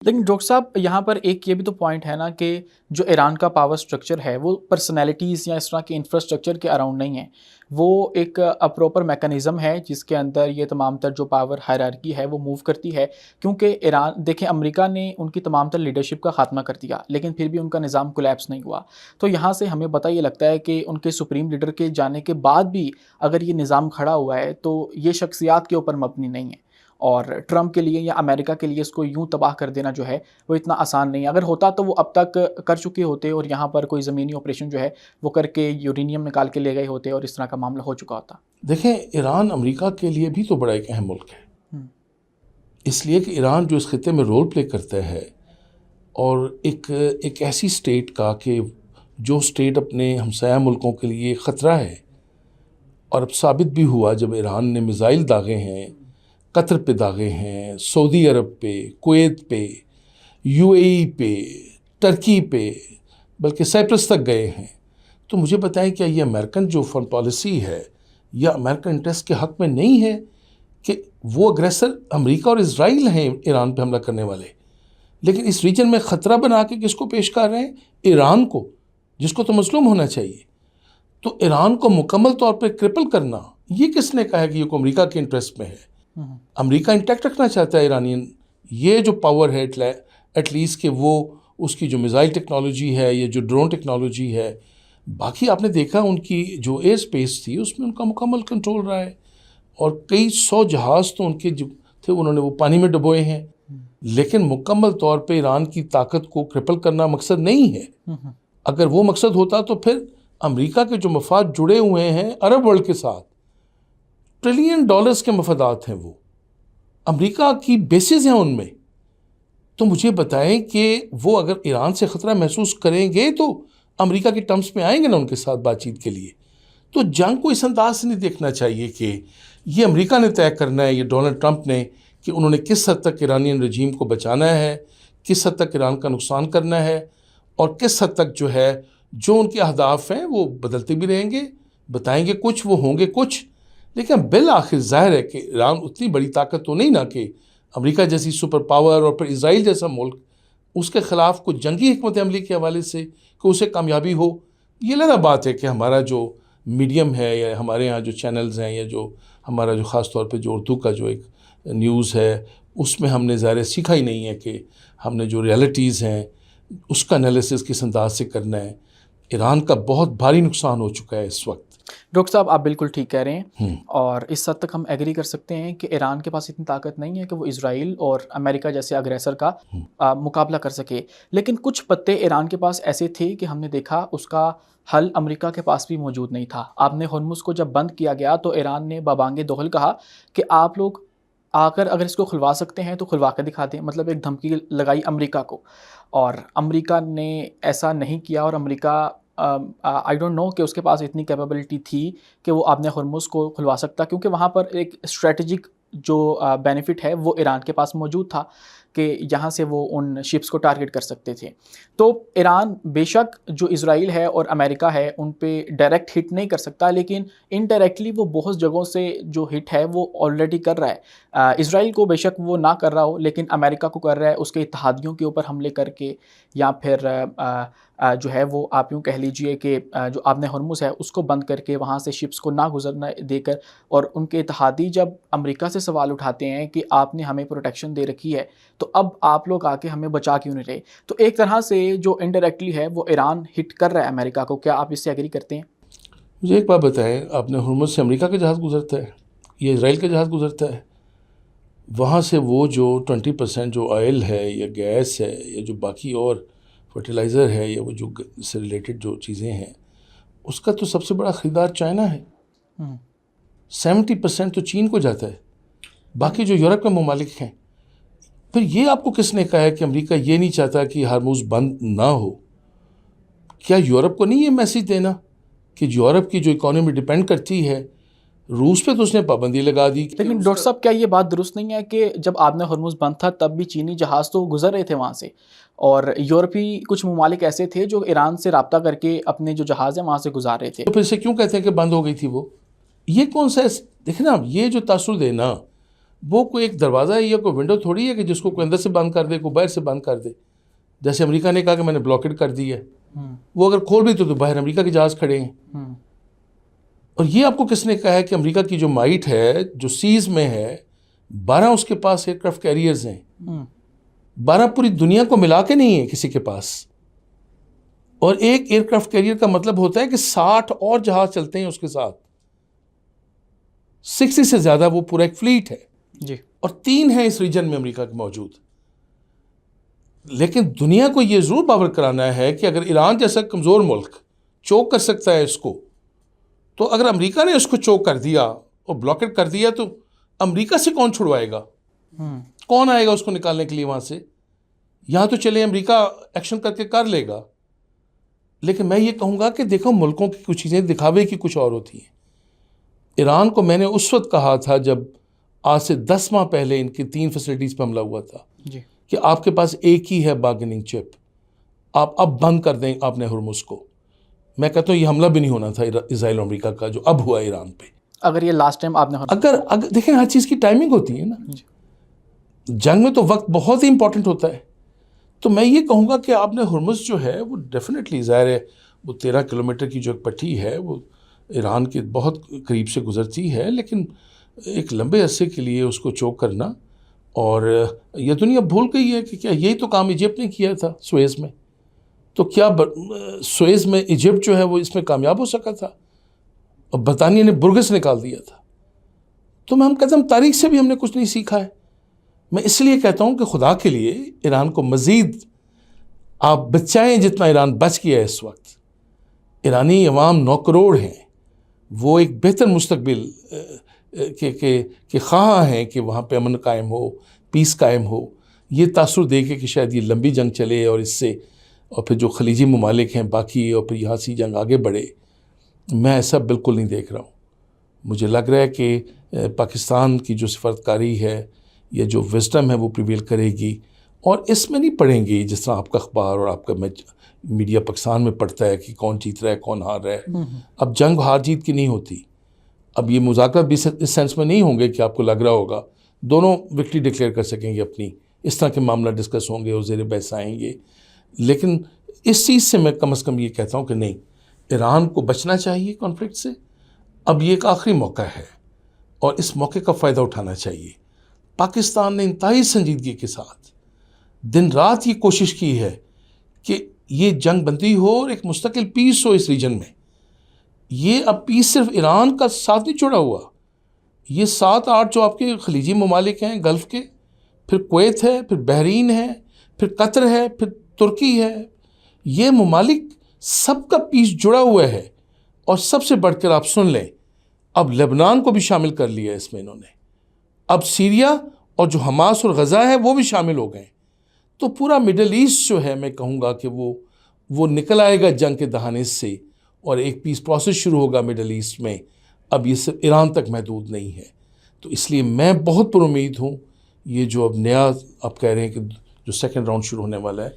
लेकिन डॉक्टर साहब यहाँ पर एक ये भी तो पॉइंट है ना कि जो ईरान का पावर स्ट्रक्चर है वो पर्सनैलिटीज़ या इस तरह के इंफ्रास्ट्रक्चर के अराउंड नहीं है। वो एक प्रॉपर मैकेनिज़्म है जिसके अंदर ये तमाम तर जो पावर हायरार्की है वो मूव करती है। क्योंकि ईरान देखें, अमेरिका ने उनकी तमाम तर लीडरशिप का खात्मा कर दिया लेकिन फिर भी उनका निज़ाम कोलैप्स नहीं हुआ। तो यहाँ से हमें पता ये लगता है कि उनके सुप्रीम लीडर के जाने के बाद भी अगर ये निज़ाम खड़ा हुआ है तो ये शख्सियात के ऊपर मबनी नहीं है। और ट्रंप के लिए या अमेरिका के लिए इसको यूं तबाह कर देना जो है वो इतना आसान नहीं है। अगर होता तो वो अब तक कर चुके होते और यहाँ पर कोई ज़मीनी ऑपरेशन जो है वो करके यूरेनियम निकाल के ले गए होते और इस तरह का मामला हो चुका होता। देखें, ईरान अमेरिका के लिए भी तो बड़ा एक अहम मुल्क है, इसलिए कि ईरान जो इस खित्ते में रोल प्ले करता है और एक ऐसी स्टेट का कि जो स्टेट अपने हमसाया मुल्कों के लिए ख़तरा है। और अब साबित भी हुआ जब ईरान ने मिज़ाइल दागे हैं, कतर पे दागे हैं, सऊदी अरब पे, कुवैत पे, यूएई पे, टर्की पे, बल्कि साइप्रस तक गए हैं। तो मुझे बताएं, क्या ये अमेरिकन जो फॉरेन पॉलिसी है या अमेरिकन इंटरेस्ट के हक़ में नहीं है कि वो अग्रेसर अमेरिका और इजराइल हैं ईरान पे हमला करने वाले, लेकिन इस रीजन में ख़तरा बना के किसको पेश कर रहे हैं? ईरान को, जिसको तो मज़लूम होना चाहिए। तो ईरान को मुकम्मल तौर पर क्रिपल करना, ये किसने कहा है कि ये अमेरिका के इंटरेस्ट में है? अमेरिका इंटैक्ट रखना चाहता है ईरानियन ये जो पावर है एटलीस्ट कि वो उसकी जो मिज़ाइल टेक्नोलॉजी है या जो ड्रोन टेक्नोलॉजी है। बाकी आपने देखा उनकी जो एयर स्पेस थी उसमें उनका मुकम्मल कंट्रोल रहा है और कई 100 जहाज़ तो उनके जो थे उन्होंने वो पानी में डुबोए हैं। लेकिन मुकम्मल तौर पे ईरान की ताकत को क्रिपल करना मकसद नहीं है। अगर वो मकसद होता तो फिर अमेरिका के जो मफाद जुड़े हुए हैं अरब वर्ल्ड के साथ, ट्रिलियन डॉलर्स के मफादात हैं, वो अमेरिका की बेसिस हैं उनमें। तो मुझे बताएं कि वो अगर ईरान से ख़तरा महसूस करेंगे तो अमेरिका के टर्म्स में आएंगे ना उनके साथ बातचीत के लिए। तो जंग को इस अंदाज से नहीं देखना चाहिए कि ये अमेरिका ने तय करना है, ये डोनाल्ड ट्रंप ने, कि उन्होंने किस हद तक ईरानियन रजीम को बचाना है, किस हद तक ईरान का नुकसान करना है और किस हद तक जो है जो उनके अहदाफ हैं वो बदलते भी रहेंगे, बताएंगे कुछ, वो होंगे कुछ। लेकिन बिल आखिर ज़ाहिर है कि ईरान उतनी बड़ी ताकत तो नहीं ना कि अमेरिका जैसी सुपर पावर और फिर इसराइल जैसा मुल्क उसके ख़िलाफ़ कुछ जंगी हिकमत अमली के हवाले से कि उसे कामयाबी हो। ये लगा बात है कि हमारा जो मीडियम है या हमारे यहाँ जो चैनल्स हैं या जो हमारा जो ख़ास तौर पे जो उर्दू का जो एक न्यूज़ है उसमें हमने ज़ाहिर सीखा ही नहीं है कि हमने जो रियलिटीज़ हैं उसका एनालिसिस किस अंदाज से करना है। ईरान का बहुत भारी नुकसान हो चुका है इस वक्त। डॉक्टर साहब आप बिल्कुल ठीक कह रहे हैं और इस हद तक हम एग्री कर सकते हैं कि ईरान के पास इतनी ताकत नहीं है कि वो इसराइल और अमेरिका जैसे अग्रेसर का मुकाबला कर सके। लेकिन कुछ पत्ते ईरान के पास ऐसे थे कि हमने देखा उसका हल अमेरिका के पास भी मौजूद नहीं था। आपने हुर्मुज़ को जब बंद किया गया तो ईरान ने बबांगे दोहल कहा कि आप लोग आकर अगर इसको खुलवा सकते हैं तो खुलवा कर दिखा दें, मतलब एक धमकी लगाई अमेरिका को। और अमेरिका ने ऐसा नहीं किया और अमेरिका आई डोंट नो कि उसके पास इतनी कैपेबिलिटी थी कि वो आपने हुर्मुज़ को खुलवा सकता, क्योंकि वहाँ पर एक स्ट्रेटजिक जो बेनिफिट है वो ईरान के पास मौजूद था कि यहाँ से वो उन शिप्स को टारगेट कर सकते थे। तो ईरान बेशक जो इज़राइल है और अमेरिका है उन पे डायरेक्ट हिट नहीं कर सकता, लेकिन इनडायरेक्टली वो बहुत जगहों से जो हिट है वो ऑलरेडी कर रहा है। इज़राइल को बेशक वो ना कर रहा हो लेकिन अमेरिका को कर रहा है, उसके इत्तेहादियों के ऊपर हमले करके या फिर जो है वो आप यूँ कह लीजिए कि जो आपने हुर्मुज़ है उसको बंद करके वहाँ से शिप्स को ना गुजरना देकर। और उनके इत्तेहादी जब अमेरिका से सवाल उठाते हैं कि आपने हमें प्रोटेक्शन दे रखी है तो अब आप लोग आके हमें बचा क्यों नहीं रहे, तो एक तरह से जो इनडायरेक्टली है वो ईरान हिट कर रहा है अमेरिका को। क्या आप इससे एग्री करते हैं? मुझे एक बात बताएं, आपने हुर्मुज़ से अमेरिका का जहाज़ गुजरता है या इसराइल का जहाज़ गुजरता है? वहाँ से वो जो 20% जो ऑयल है या गैस है या जो बाकी और फर्टिलाइज़र है या वो जो से रिलेटेड जो चीज़ें हैं उसका तो सबसे बड़ा ख़रीदार चाइना है। 70% तो चीन को जाता है, बाकी जो यूरोप के ममालिक हैं। फिर ये आपको किसने कहा है कि अमेरिका ये नहीं चाहता कि हार्मूज़ बंद ना हो? क्या यूरोप को नहीं ये मैसेज देना कि यूरोप की जो इकॉनमी डिपेंड करती है रूस पे, तो उसने पाबंदी लगा दी। लेकिन डॉक्टर साहब क्या ये बात दुरुस्त नहीं है कि जब आपने हुर्मुज़ बंद था तब भी चीनी जहाज़ तो गुजर रहे थे वहाँ से और यूरोपीय कुछ ममालिक ऐसे थे जो ईरान से रब्ता करके अपने जो जहाज़ हैं वहाँ से गुजार रहे थे। तो फिर से क्यों कहते हैं कि बंद हो गई थी वो? ये कौन सा, देखना ये जो तासुर देना वो कोई एक दरवाज़ा है या कोई विंडो थोड़ी है कि जिसको कोई अंदर से बंद कर दे, कोई बाहर से बंद कर दे। जैसे अमेरिका ने कहा कि मैंने ब्लॉकेड कर दी है, वो अगर खोल भी तो बाहर अमेरिका के जहाज़ खड़े हैं। और ये आपको किसने कहा है कि अमेरिका की जो माइट है, जो सीज़ में है, 12 उसके पास एयरक्राफ्ट कैरियर्स हैं, 12 पूरी दुनिया को मिला के नहीं है किसी के पास। और एक एयरक्राफ्ट कैरियर का मतलब होता है कि 60 और जहाज चलते हैं उसके साथ, 60 से ज़्यादा, वो पूरा एक फ्लीट है जी। और 3 हैं इस रीजन में अमेरिका के मौजूद। लेकिन दुनिया को ये ज़रूर बावर कराना है कि अगर ईरान जैसा कमज़ोर मुल्क चोक कर सकता है इसको, तो अगर अमेरिका ने इसको चोक कर दिया और ब्लॉकेट कर दिया तो अमेरिका से कौन छुड़वाएगा? कौन आएगा उसको निकालने के लिए वहाँ से? यहाँ तो चले अमेरिका एक्शन करके कर लेगा, लेकिन मैं ये कहूँगा कि देखो, मुल्कों की कुछ चीज़ें दिखावे की कुछ और होती हैं। ईरान को मैंने उस वक्त कहा था जब आज से 10 माह पहले इनकी 3 फैसिलिटीज़ पर हमला हुआ था जी। कि आपके पास एक ही है बार्गेनिंग चिप, आप अब बंद कर दें आपने हुर्मुज़ को। मैं कहता हूँ ये हमला भी नहीं होना था इजराइल और अमेरिका का जो अब हुआ ईरान पे। अगर ये लास्ट टाइम आपने अगर देखें, हर चीज़ की टाइमिंग होती है ना, जंग में तो वक्त बहुत ही इंपॉर्टेंट होता है। तो मैं ये कहूँगा कि आपने हुर्मुज़ जो है वो डेफिनेटली, ज़ाहिर है, वो 13 किलोमीटर की जो पट्टी है वो ईरान के बहुत करीब से गुजरती है, लेकिन एक लंबे अरसे के लिए उसको चोक करना, और यह दुनिया भूल गई है कि क्या यही तो काम इजिप्ट ने किया था सुएज़ में। तो क्या सुएज़ में इजिप्ट जो है वो इसमें कामयाब हो सका था? और बरतानिया ने बुर्गस निकाल दिया था। तो मैं हम कहते हैं तारीख से भी हमने कुछ नहीं सीखा है। मैं इसलिए कहता हूँ कि खुदा के लिए ईरान को मज़ीद आप बचाएं जितना ईरान बच गया है इस वक्त। ईरानी अवाम 9 करोड़ हैं, वो एक बेहतर मुस्तकबिल के ख्वाह हैं कि वहाँ पे अमन कायम हो, पीस कायम हो। ये तासुर देखे कि शायद ये लंबी जंग चले और इससे, और फिर जो खलीजी ममालिक हैं बाकी, और फिर यहाँ से जंग आगे बढ़े, मैं ऐसा बिल्कुल नहीं देख रहा हूँ। मुझे लग रहा है कि पाकिस्तान की जो सफारतकारी है या जो विज़डम है वो प्रिवेल करेगी, और इसमें नहीं पढ़ेंगी जिस तरह आपका अखबार और आपका मीडिया पाकिस्तान में पढ़ता है कि कौन जीत रहा है कौन हार रहा है। अब जंग हार जीत की नहीं होती। अब ये मुज़ाकरात भी इस सेंस में नहीं होंगे कि आपको लग रहा होगा दोनों विक्ट्री डिक्लेयर कर सकेंगे अपनी, इस तरह के मामला डिस्कस होंगे और ज़ेर बहस आएंगे। लेकिन इस चीज़ से मैं कम से कम ये कहता हूँ कि नहीं, ईरान को बचना चाहिए कॉन्फ्लिक्ट से। अब ये एक आखिरी मौका है और इस मौके का फ़ायदा उठाना चाहिए। पाकिस्तान ने इंतहाई संजीदगी के साथ दिन रात ये कोशिश की है कि ये जंग बंदी हो और एक मुस्तकिल पीस हो इस रीजन में। ये अब पीस सिर्फ ईरान का साथ नहीं जुड़ा हुआ, ये 7-8 जो आपके खलीजी ममालिक हैं गल्फ़ के, फिर कुवैत है, फिर बहरीन है, फिर कतर है, फिर तुर्की है, ये ममालिक सबका पीस जुड़ा हुआ है। और सबसे बढ़कर आप सुन लें, अब लेबनान को भी शामिल कर लिया है इसमें इन्होंने। अब सीरिया और जो हमास और गज़ा है वो भी शामिल हो गए। तो पूरा मिडल ईस्ट जो है, मैं कहूँगा कि वो निकल आएगा जंग के दहाने से और एक पीस प्रोसेस शुरू होगा मिडल ईस्ट में। अब ये सिर्फ ईरान तक महदूद नहीं है। तो इसलिए मैं बहुत पुरुमीद हूँ, ये जो अब नया आप कह रहे हैं कि जो सेकंड राउंड शुरू होने वाला है,